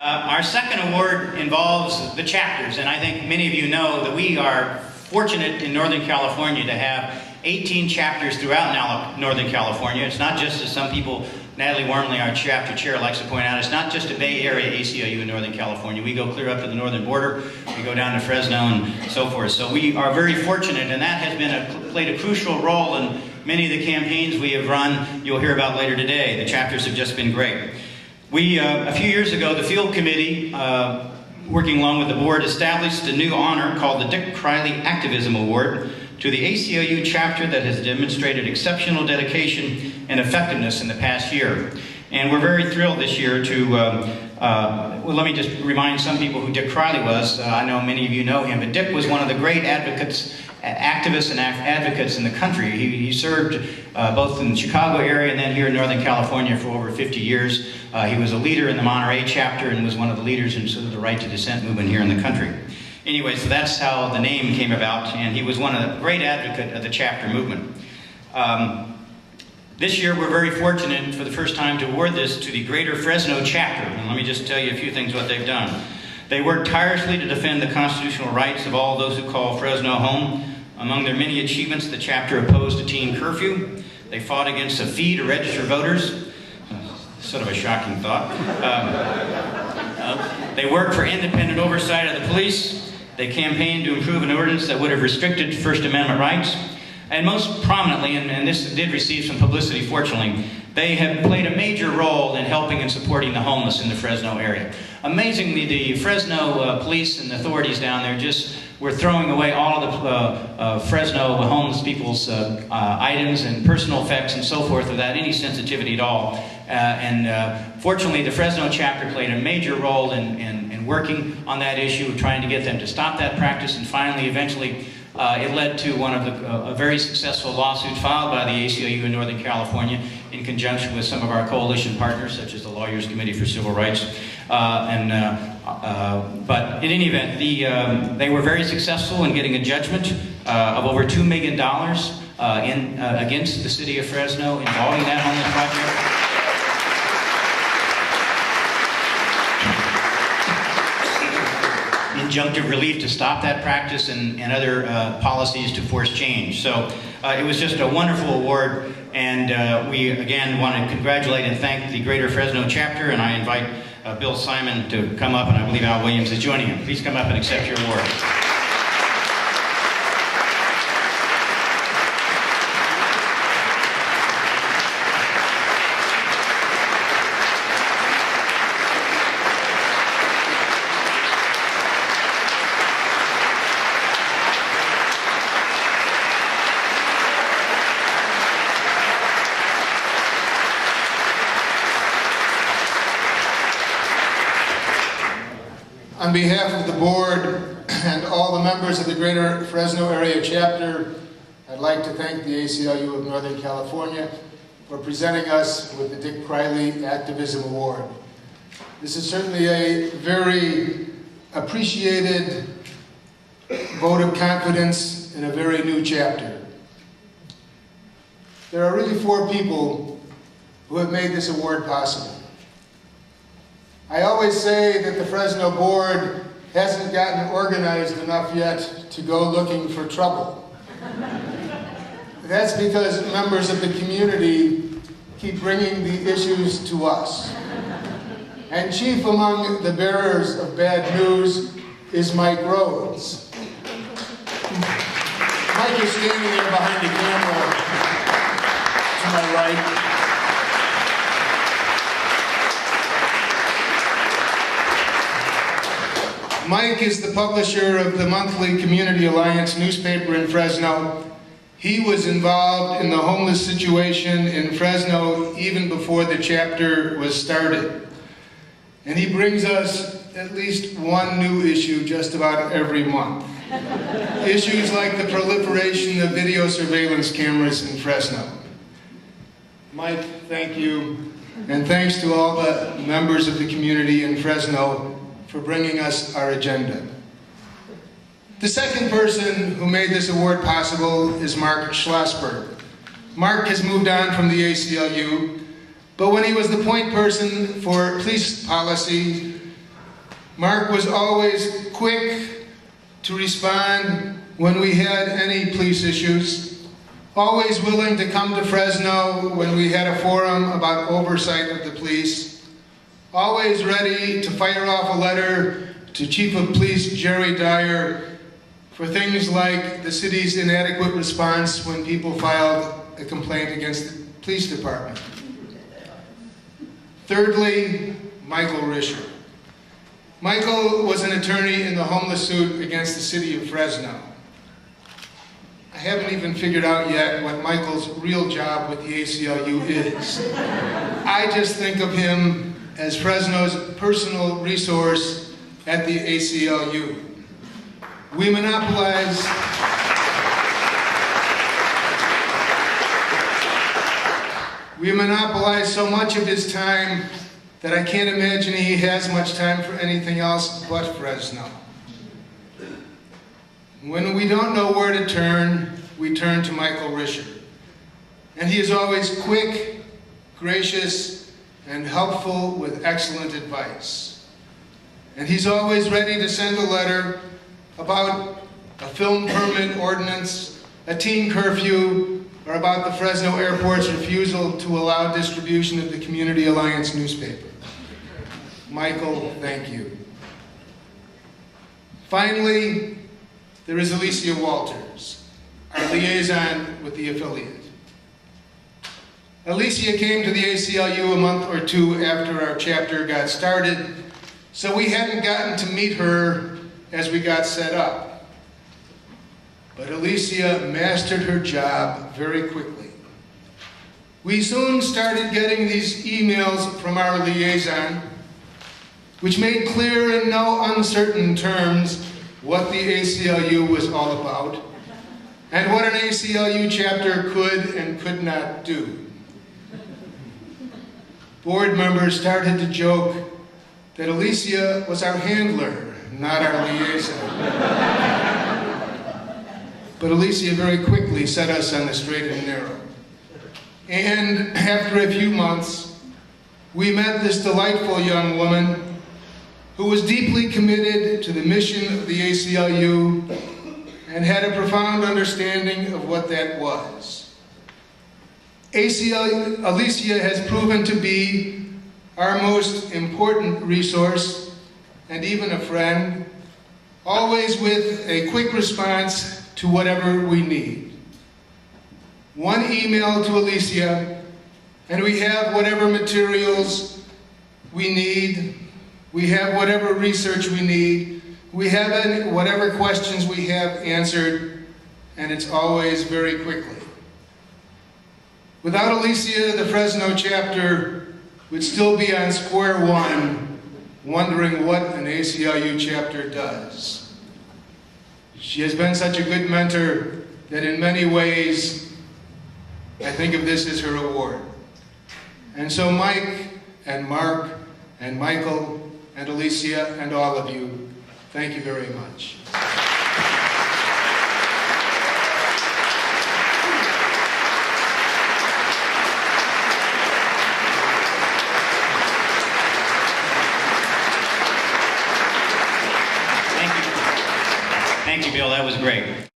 Our second award involves the chapters, and I think many of you know that we are fortunate in Northern California to have 18 chapters throughout Northern California. It's not just, as some people, Natalie Wormley, our chapter chair, likes to point out, it's not just a Bay Area ACLU in Northern California. We go clear up to the northern border, we go down to Fresno and so forth. So we are very fortunate, and that has been played a crucial role in many of the campaigns we have run. You'll hear about later today. The chapters have just been great. We, a few years ago, the field committee, working along with the board, established a new honor called the Dick Criley Activism Award to the ACLU chapter that has demonstrated exceptional dedication and effectiveness in the past year. And we're very thrilled this year to, well, let me just remind some people who Dick Criley was. I know many of you know him, but Dick was one of the great advocates, activists and advocates in the country. He served both in the Chicago area and then here in Northern California for over 50 years. He was a leader in the Monterey chapter and was one of the leaders in sort of the right to dissent movement here in the country. Anyway, so that's how the name came about, and he was one of the great advocates of the chapter movement. This year we're very fortunate for the first time to award this to the Greater Fresno chapter, and let me just tell you a few things what they've done. They worked tirelessly to defend the constitutional rights of all those who call Fresno home. Among their many achievements, the chapter opposed a teen curfew. They fought against a fee to register voters. Sort of a shocking thought. They worked for independent oversight of the police. They campaigned to improve an ordinance that would have restricted First Amendment rights. And most prominently, and this did receive some publicity fortunately, they have played a major role in helping and supporting the homeless in the Fresno area. Amazingly, the Fresno police and authorities down there just were throwing away all of the Fresno homeless people's items and personal effects and so forth without any sensitivity at all. Fortunately, the Fresno chapter played a major role in working on that issue, trying to get them to stop that practice, and finally, eventually, it led to one of a very successful lawsuit filed by the ACLU in Northern California in conjunction with some of our coalition partners, such as the Lawyers Committee for Civil Rights. But in any event, they were very successful in getting a judgment of over $2 million against the city of Fresno involving that homeless project. Injunctive relief to stop that practice and other policies to force change. So it was just a wonderful award, and we again want to congratulate and thank the Greater Fresno chapter, and I invite Bill Simon to come up, and I believe Al Williams is joining him. Please come up and accept your award. On behalf of the board and all the members of the Greater Fresno Area Chapter, I'd like to thank the ACLU of Northern California for presenting us with the Dick Criley Activism Award. This is certainly a very appreciated vote of confidence in a very new chapter. There are really 4 people who have made this award possible. I always say that the Fresno board hasn't gotten organized enough yet to go looking for trouble. That's because members of the community keep bringing the issues to us. And chief among the bearers of bad news is Mike Rhodes. Mike is standing there behind the camera to my right. Mike is the publisher of the monthly Community Alliance newspaper in Fresno. He was involved in the homeless situation in Fresno even before the chapter was started. And he brings us at least one new issue just about every month. Issues like the proliferation of video surveillance cameras in Fresno. Mike, thank you. And thanks to all the members of the community in Fresno for bringing us our agenda. The second person who made this award possible is Mark Schlossberg. Mark has moved on from the ACLU, but when he was the point person for police policy, Mark was always quick to respond when we had any police issues, always willing to come to Fresno when we had a forum about oversight of the police, always ready to fire off a letter to Chief of Police Jerry Dyer for things like the city's inadequate response when people filed a complaint against the police department. Thirdly, Michael Risher. Michael was an attorney in the homeless suit against the city of Fresno. I haven't even figured out yet what Michael's real job with the ACLU is. I just think of him as Fresno's personal resource at the ACLU. We monopolize so much of his time that I can't imagine he has much time for anything else but Fresno. When we don't know where to turn, we turn to Michael Risher. And he is always quick, gracious, and helpful with excellent advice. And he's always ready to send a letter about a film permit ordinance, a teen curfew, or about the Fresno Airport's refusal to allow distribution of the Community Alliance newspaper. Michael, thank you. Finally, there is Alicia Walters, our liaison with the affiliate. Alicia came to the ACLU a month or two after our chapter got started, so we hadn't gotten to meet her as we got set up. But Alicia mastered her job very quickly. We soon started getting these emails from our liaison, which made clear in no uncertain terms what the ACLU was all about and what an ACLU chapter could and could not do. Board members started to joke that Alicia was our handler, not our liaison. But Alicia very quickly set us on the straight and narrow. And after a few months, we met this delightful young woman who was deeply committed to the mission of the ACLU and had a profound understanding of what that was. Alicia has proven to be our most important resource and even a friend, always with a quick response to whatever we need. One email to Alicia, and we have whatever materials we need, we have whatever research we need, we have whatever questions we have answered, and it's always very quickly. Without Alicia, the Fresno chapter would still be on square one, wondering what an ACLU chapter does. She has been such a good mentor that in many ways, I think of this as her award. And so Mike and Mark and Michael and Alicia and all of you, thank you very much. Thank you, Bill. That was great.